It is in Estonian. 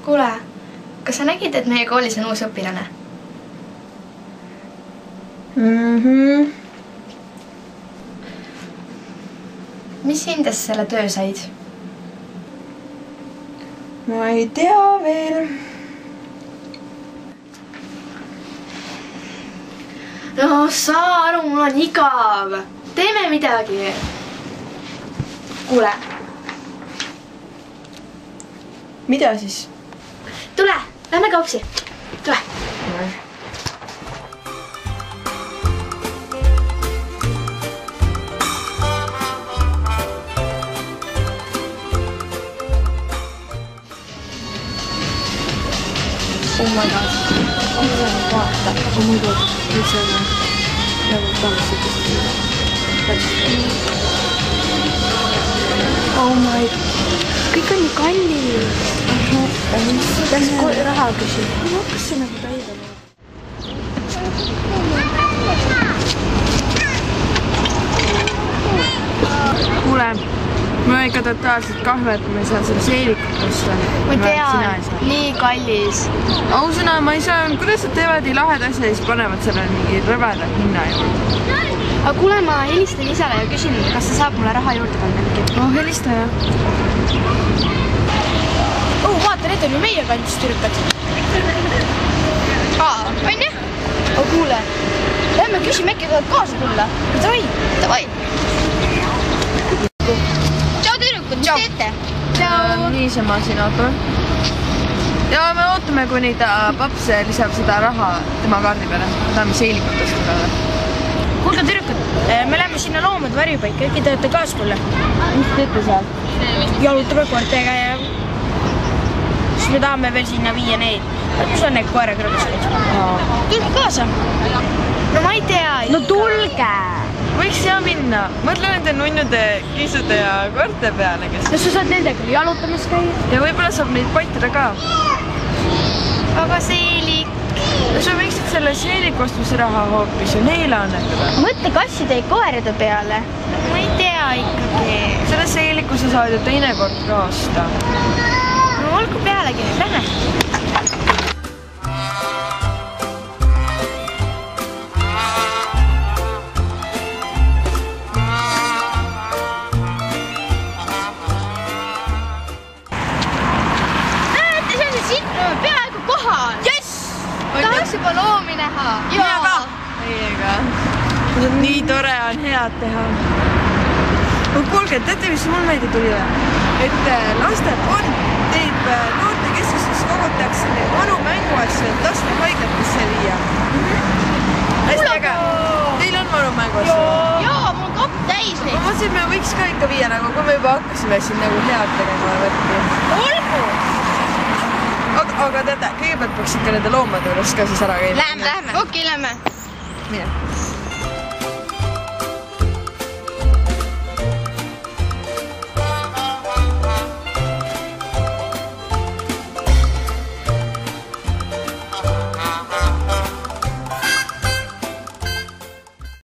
Kuule, kas sa nägid, et meie koolis on uus õpilane? Mis hindes selle töö said? Ma ei tea veel. No saa aru, mul on igav. Teeme midagi. Kuule. Mida siis? Tule, lähme kaupsi. Tule. Oh my god. Vaata. Oh my god. Nüüd see on nagu tantsitust. Oh my god. Kõik on nii kallis. Peaks raha küsima. Ma hakkas see nagu täidama. Kuule, mul on ikka totaalselt kahju, et ma ei saa selle seelikut osta. Ma tean, nii kallis. Ausõna, ma ei saa, kuidas nad teevad nii lahed asja ja siis panevad selle mingi rõveda hinna juurde. Aga kuule, ma helistan isale ja küsin, kas ta saab mulle raha juurde panna. Oh, helista jah. Oh, vaata, need on ju meie kandist tüdrukad. On jah? Oh, kuule, lähme küsime, äkki tahad kaasa tulla. Davai. Tšau tüdrukud, mis teete? Tšau. Niisama siin ootame. Ja me ootame, kuni ta paps lisab seda raha tema kaardi peale. Tahame seelikut osta talle. Kuulge tüdrukud, me läheme sinna loomade varjupaika, äkki tahate kaasa tulla? Mis teete seal? Jalutame koertega ja siis me tahame veel sinna viia neid. Kus on need koerakrõbused? Tulge kaasa. No ma ei tea. No tulge. Võiks hea minna. Mõtle nende nunnude, kisude ja koerte peale, kes... No sa saad nendega jalutamas käia. Ja võib-olla saab neid paitida ka. Aga seelik. No sa võiksid selle seelikostmise raha hoopis ju neile annetada. Mõtle kasside ja koerade peale. Ma ei tea ikkagi. Selle seeliku sa saad ju teinekord ka osta. No olgu pealegi, lähme. Juba loomi näha. Mina ka. Meiega. Nii tore on head teha. Kuulge, teate, mis mul meelde tuli? Et lastefond teeb noortekeskuses kogutakse neid vanu mänguasju, et laste haiglatesse viia. Hästi äge. Teil on vanu mänguasju? Jaa, mul on kopp täis neid. Ma mõtlesin, et me võiks ka ikka viia, nagu kui me juba hakkasime siin nagu head tegema võtti. Olgu! Aga teate, kõigepealt peaks ikka nende loomade juures ka siis ära käima. Lähme. Okei, lähme. Mine.